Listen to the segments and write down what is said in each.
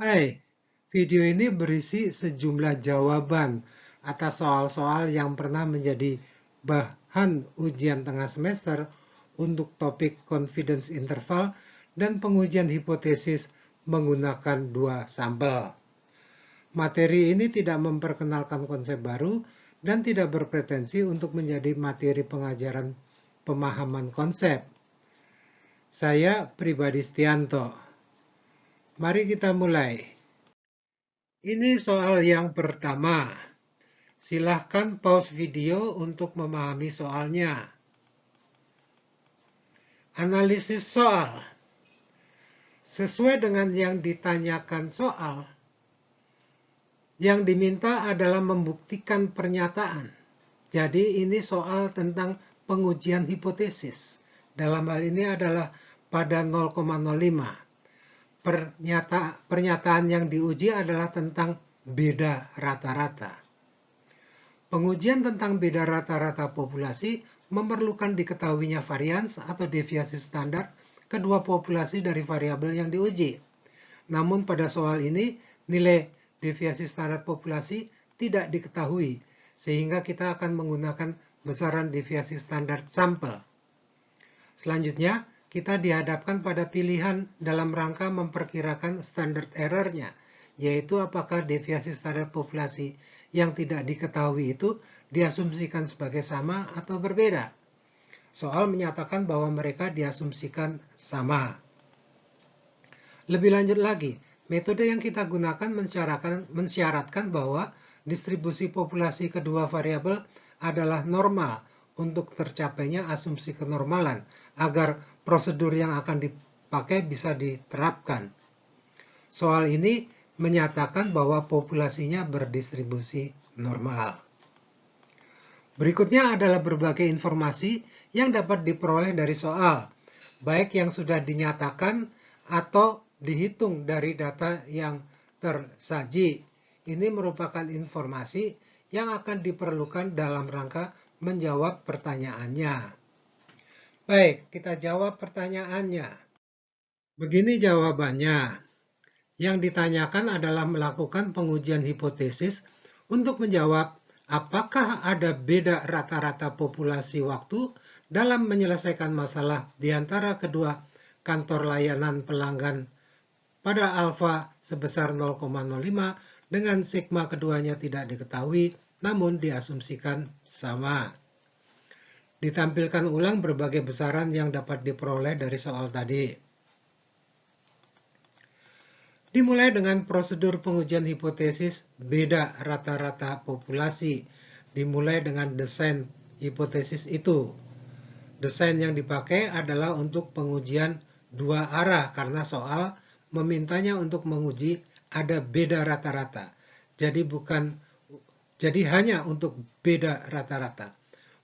Hai, video ini berisi sejumlah jawaban atas soal-soal yang pernah menjadi bahan ujian tengah semester untuk topik confidence interval dan pengujian hipotesis menggunakan dua sampel. Materi ini tidak memperkenalkan konsep baru dan tidak berpretensi untuk menjadi materi pengajaran pemahaman konsep. Saya Pribadi Setianto. Mari kita mulai. Ini soal yang pertama. Silahkan pause video untuk memahami soalnya. Analisis soal. Sesuai dengan yang ditanyakan soal, yang diminta adalah membuktikan pernyataan. Jadi ini soal tentang pengujian hipotesis. Dalam hal ini adalah pada 0,05. Pernyataan yang diuji adalah tentang beda rata-rata. Pengujian tentang beda rata-rata populasi memerlukan diketahuinya varians atau deviasi standar kedua populasi dari variabel yang diuji. Namun pada soal ini, nilai deviasi standar populasi tidak diketahui, sehingga kita akan menggunakan besaran deviasi standar sampel. Selanjutnya, kita dihadapkan pada pilihan dalam rangka memperkirakan standard error-nya, yaitu apakah deviasi standar populasi yang tidak diketahui itu diasumsikan sebagai sama atau berbeda. Soal menyatakan bahwa mereka diasumsikan sama. Lebih lanjut lagi, metode yang kita gunakan mensyaratkan bahwa distribusi populasi kedua variabel adalah normal untuk tercapainya asumsi kenormalan, agar prosedur yang akan dipakai bisa diterapkan. Soal ini menyatakan bahwa populasinya berdistribusi normal. Berikutnya adalah berbagai informasi yang dapat diperoleh dari soal, baik yang sudah dinyatakan atau dihitung dari data yang tersaji. Ini merupakan informasi yang akan diperlukan dalam rangka menjawab pertanyaannya. Baik, kita jawab pertanyaannya. Begini jawabannya. Yang ditanyakan adalah melakukan pengujian hipotesis untuk menjawab apakah ada beda rata-rata populasi waktu dalam menyelesaikan masalah di antara kedua kantor layanan pelanggan pada alfa sebesar 0,05 dengan sigma keduanya tidak diketahui namun diasumsikan sama. Ditampilkan ulang berbagai besaran yang dapat diperoleh dari soal tadi. Dimulai dengan prosedur pengujian hipotesis beda rata-rata populasi. Dimulai dengan desain hipotesis itu. Desain yang dipakai adalah untuk pengujian dua arah karena soal memintanya untuk menguji ada beda rata-rata. Jadi hanya untuk beda rata-rata.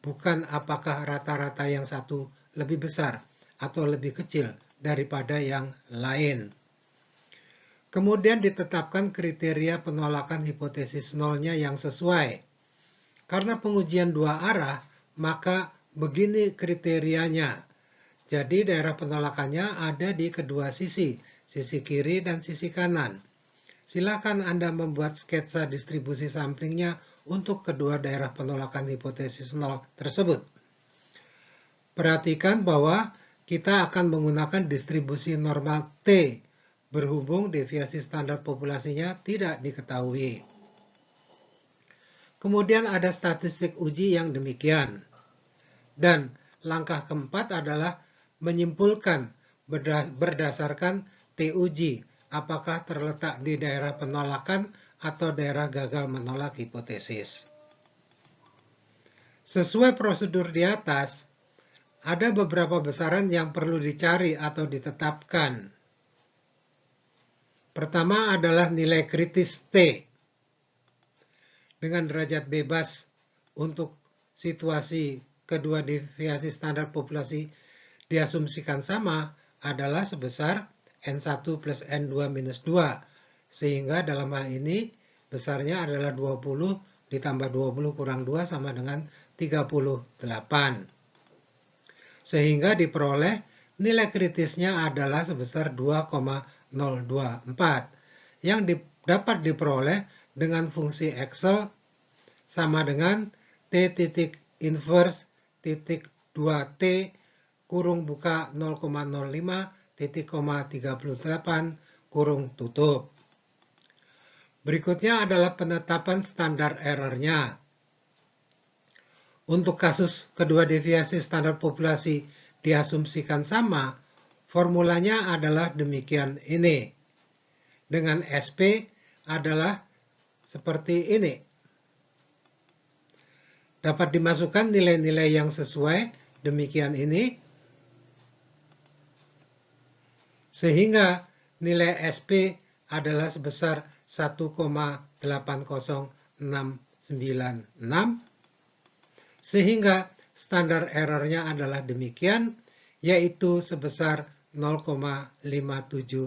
Bukan apakah rata-rata yang satu lebih besar atau lebih kecil daripada yang lain. Kemudian ditetapkan kriteria penolakan hipotesis nolnya yang sesuai. Karena pengujian dua arah, maka begini kriterianya. Jadi daerah penolakannya ada di kedua sisi, sisi kiri dan sisi kanan. Silakan Anda membuat sketsa distribusi samplingnya untuk kedua daerah penolakan hipotesis nol tersebut. Perhatikan bahwa kita akan menggunakan distribusi normal T, berhubung deviasi standar populasinya tidak diketahui. Kemudian ada statistik uji yang demikian. Dan langkah keempat adalah menyimpulkan berdasarkan T uji, apakah terletak di daerah penolakan atau daerah gagal menolak hipotesis. Sesuai prosedur di atas, ada beberapa besaran yang perlu dicari atau ditetapkan. Pertama adalah nilai kritis T. Dengan derajat bebas untuk situasi kedua deviasi standar populasi diasumsikan sama adalah sebesar N1 plus N2 minus 2. Sehingga dalam hal ini besarnya adalah 20 ditambah 20 kurang 2 sama dengan 38. Sehingga diperoleh nilai kritisnya adalah sebesar 2,024. yang dapat diperoleh dengan fungsi Excel sama dengan T titik inverse titik 2T kurung buka 0,05 titik, 38 kurung tutup. Berikutnya adalah penetapan standar errornya. Untuk kasus kedua deviasi standar populasi diasumsikan sama, formulanya adalah demikian ini. Dengan SP adalah seperti ini. Dapat dimasukkan nilai-nilai yang sesuai, demikian ini. Sehingga nilai SP adalah sebesar 1,80696, sehingga standar errornya adalah demikian, yaitu sebesar 0,5714.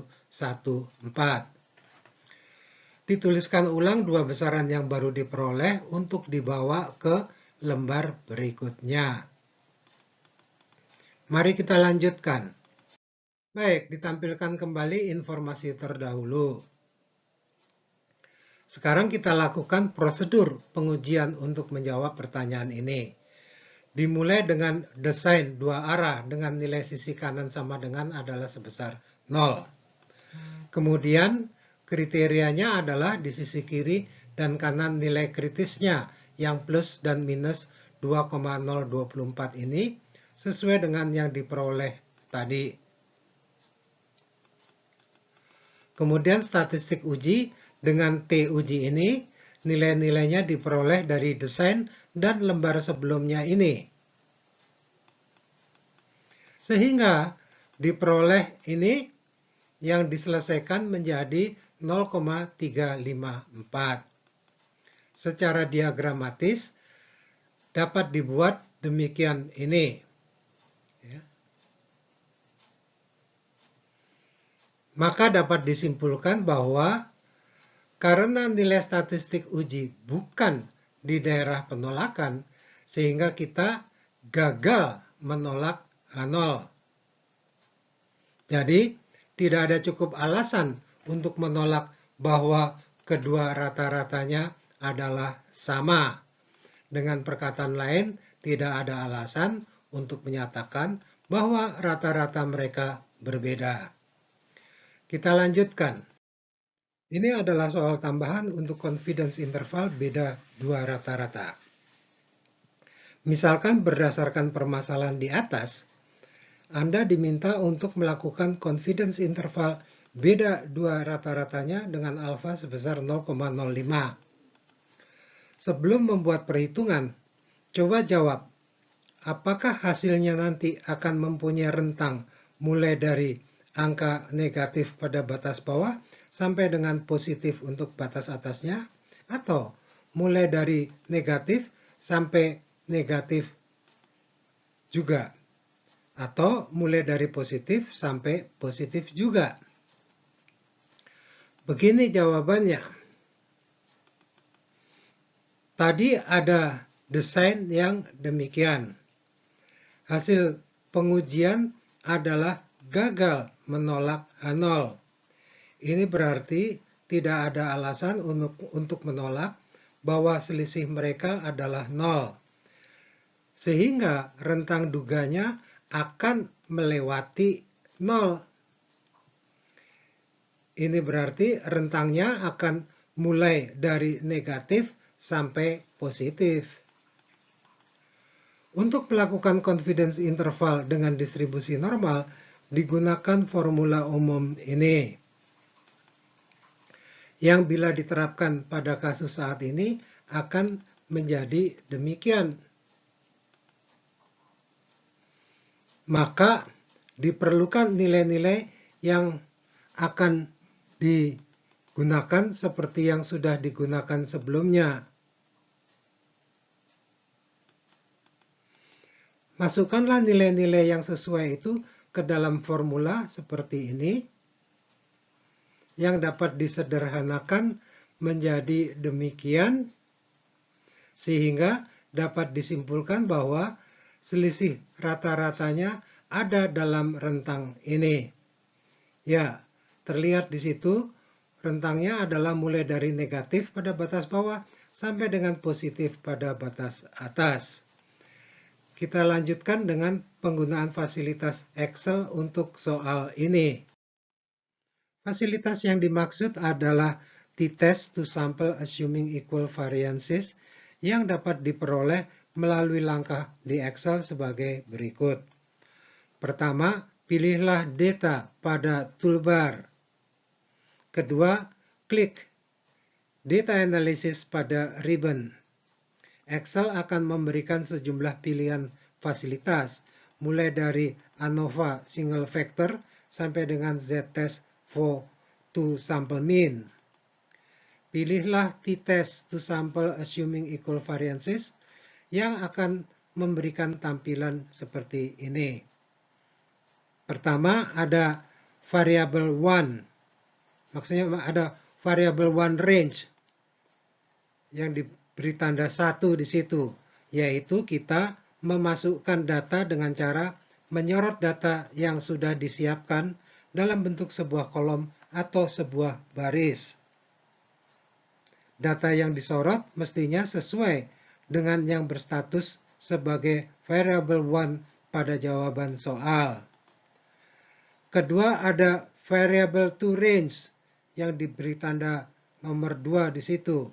Dituliskan ulang dua besaran yang baru diperoleh untuk dibawa ke lembar berikutnya. Mari kita lanjutkan. Baik, ditampilkan kembali informasi terdahulu. Sekarang kita lakukan prosedur pengujian untuk menjawab pertanyaan ini. Dimulai dengan desain dua arah dengan nilai sisi kanan sama dengan adalah sebesar 0. Kemudian kriterianya adalah di sisi kiri dan kanan nilai kritisnya yang plus dan minus 2,024 ini sesuai dengan yang diperoleh tadi. Kemudian statistik uji dengan T uji ini, nilai-nilainya diperoleh dari desain dan lembar sebelumnya ini. Sehingga diperoleh ini yang diselesaikan menjadi 0,354. Secara diagramatis dapat dibuat demikian ini. Maka dapat disimpulkan bahwa karena nilai statistik uji bukan di daerah penolakan, sehingga kita gagal menolak H0. Jadi, tidak ada cukup alasan untuk menolak bahwa kedua rata-ratanya adalah sama. Dengan perkataan lain, tidak ada alasan untuk menyatakan bahwa rata-rata mereka berbeda. Kita lanjutkan. Ini adalah soal tambahan untuk confidence interval beda dua rata-rata. Misalkan berdasarkan permasalahan di atas, Anda diminta untuk melakukan confidence interval beda dua rata-ratanya dengan alfa sebesar 0,05. Sebelum membuat perhitungan, coba jawab, apakah hasilnya nanti akan mempunyai rentang mulai dari angka negatif pada batas bawah sampai dengan positif untuk batas atasnya, atau mulai dari negatif sampai negatif juga, atau mulai dari positif sampai positif juga. Begini jawabannya. Tadi ada desain yang demikian. Hasil pengujian adalah gagal menolak H0. Ini berarti tidak ada alasan untuk menolak bahwa selisih mereka adalah 0. Sehingga rentang duganya akan melewati 0. Ini berarti rentangnya akan mulai dari negatif sampai positif. Untuk melakukan confidence interval dengan distribusi normal, digunakan formula umum ini. Yang bila diterapkan pada kasus saat ini akan menjadi demikian. Maka diperlukan nilai-nilai yang akan digunakan seperti yang sudah digunakan sebelumnya. Masukkanlah nilai-nilai yang sesuai itu ke dalam formula seperti ini, yang dapat disederhanakan menjadi demikian, sehingga dapat disimpulkan bahwa selisih rata-ratanya ada dalam rentang ini. Ya, terlihat di situ Rentangnya adalah mulai dari negatif pada batas bawah sampai dengan positif pada batas atas. Kita lanjutkan dengan penggunaan fasilitas Excel untuk soal ini. Fasilitas yang dimaksud adalah t-test to sample assuming equal variances yang dapat diperoleh melalui langkah di Excel sebagai berikut. Pertama, pilihlah data pada toolbar. Kedua, klik Data Analysis pada ribbon. Excel akan memberikan sejumlah pilihan fasilitas, mulai dari ANOVA Single Factor sampai dengan Z-Test for to Sample Mean. Pilihlah t-test to sample assuming equal variances yang akan memberikan tampilan seperti ini. Pertama, ada variable 1. Maksudnya ada variable 1 range yang diberi tanda 1 di situ, yaitu kita memasukkan data dengan cara menyorot data yang sudah disiapkan dalam bentuk sebuah kolom atau sebuah baris. Data yang disorot mestinya sesuai dengan yang berstatus sebagai variable 1 pada jawaban soal. Kedua, ada variable to range yang diberi tanda nomor 2 di situ,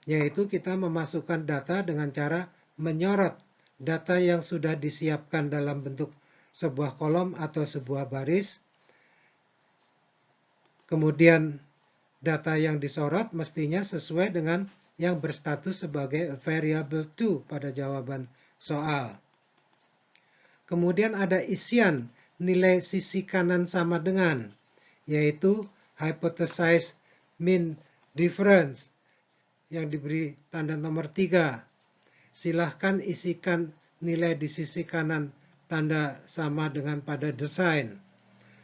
yaitu kita memasukkan data dengan cara menyorot data yang sudah disiapkan dalam bentuk sebuah kolom atau sebuah baris. Kemudian data yang disorot mestinya sesuai dengan yang berstatus sebagai variable to pada jawaban soal. Kemudian ada isian nilai sisi kanan sama dengan, yaitu hypothesize mean difference yang diberi tanda nomor 3. Silahkan isikan nilai di sisi kanan tanda sama dengan pada desain.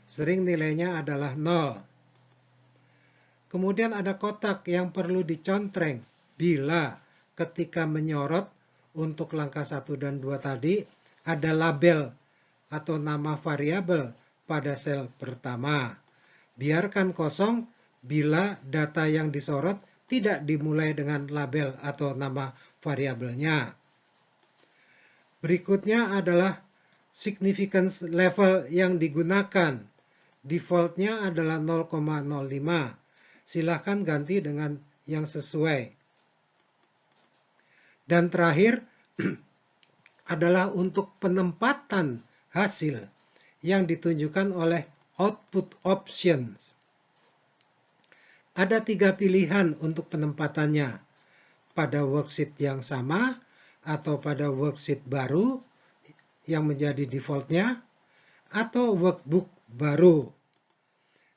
Sering nilainya adalah 0. Kemudian ada kotak yang perlu dicontreng bila ketika menyorot untuk langkah 1 dan 2 tadi ada label atau nama variabel pada sel pertama. Biarkan kosong bila data yang disorot tidak dimulai dengan label atau nama variabelnya. Berikutnya adalah significance level yang digunakan. Defaultnya adalah 0,05. Silahkan ganti dengan yang sesuai. Dan terakhir adalah untuk penempatan hasil yang ditunjukkan oleh output options. Ada 3 pilihan untuk penempatannya, pada worksheet yang sama atau pada worksheet baru yang menjadi defaultnya, atau workbook baru.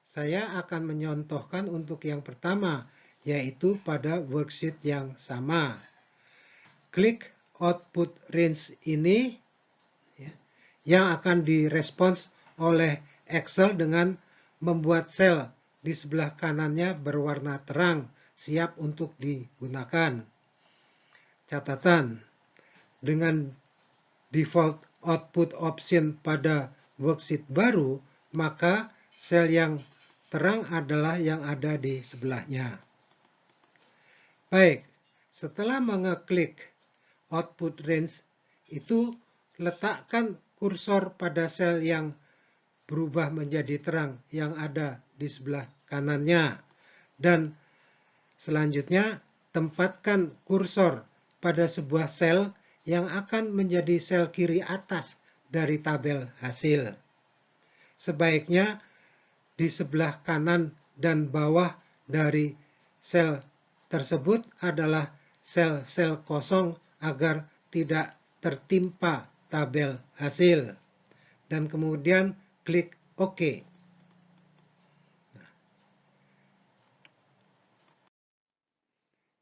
Saya akan menyontohkan untuk yang pertama, yaitu pada worksheet yang sama. Klik output range ini yang akan direspons oleh Excel dengan membuat sel di sebelah kanannya berwarna terang, siap untuk digunakan. Catatan, dengan default output option pada worksheet baru, maka sel yang terang adalah yang ada di sebelahnya. Baik, setelah mengeklik output range itu, letakkan kursor pada sel yang berubah menjadi terang yang ada di sebelah kanannya. Dan selanjutnya, tempatkan kursor pada sebuah sel yang akan menjadi sel kiri atas dari tabel hasil. Sebaiknya di sebelah kanan dan bawah dari sel tersebut adalah sel-sel kosong agar tidak tertimpa tabel hasil. Dan kemudian klik OK.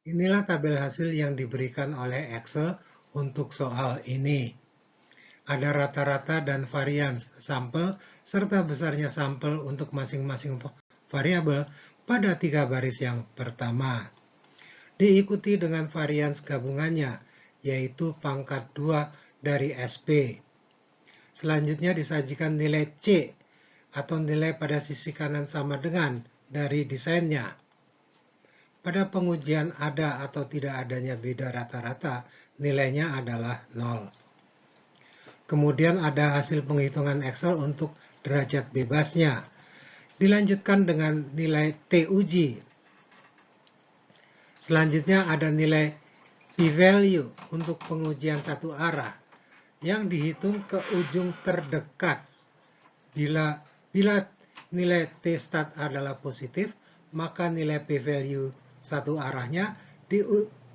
Inilah tabel hasil yang diberikan oleh Excel untuk soal ini. Ada rata-rata dan varians sampel serta besarnya sampel untuk masing-masing variabel pada 3 baris yang pertama. Diikuti dengan varians gabungannya, yaitu pangkat 2 dari SP. Selanjutnya disajikan nilai C atau nilai pada sisi kanan sama dengan dari desainnya. Pada pengujian ada atau tidak adanya beda rata-rata, nilainya adalah 0. Kemudian ada hasil penghitungan Excel untuk derajat bebasnya. Dilanjutkan dengan nilai T uji. Selanjutnya ada nilai p-value untuk pengujian satu arah yang dihitung ke ujung terdekat. Bila nilai T-stat adalah positif, maka nilai p-value satu arahnya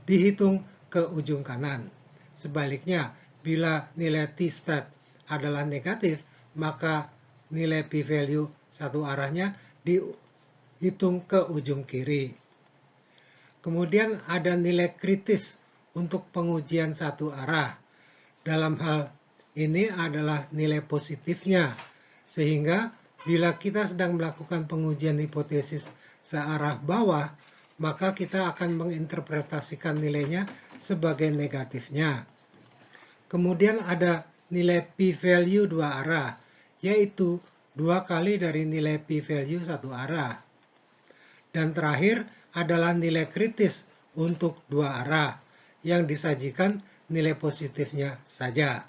dihitung ke ujung kanan. Sebaliknya, bila nilai T-stat adalah negatif, maka nilai p-value satu arahnya dihitung ke ujung kiri. Kemudian ada nilai kritis untuk pengujian satu arah. Dalam hal ini adalah nilai positifnya, sehingga bila kita sedang melakukan pengujian hipotesis searah bawah, maka kita akan menginterpretasikan nilainya sebagai negatifnya. Kemudian ada nilai p-value dua arah, yaitu 2 kali dari nilai p-value satu arah. Dan terakhir adalah nilai kritis untuk dua arah, yang disajikan nilai positifnya saja.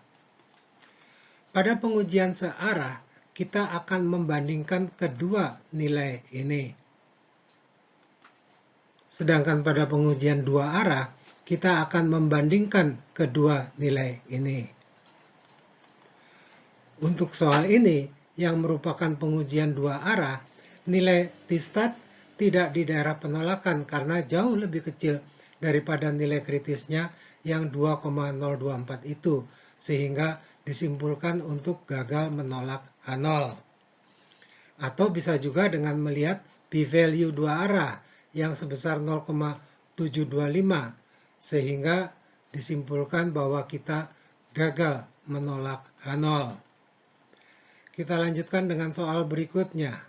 Pada pengujian searah, kita akan membandingkan kedua nilai ini. Sedangkan pada pengujian dua arah, kita akan membandingkan kedua nilai ini. Untuk soal ini, yang merupakan pengujian dua arah, nilai T-stat tidak di daerah penolakan karena jauh lebih kecil daripada nilai kritisnya yang 2,024 itu, sehingga disimpulkan untuk gagal menolak H0. Atau bisa juga dengan melihat p-value dua arah yang sebesar 0,725, sehingga disimpulkan bahwa kita gagal menolak H0. Kita lanjutkan dengan soal berikutnya.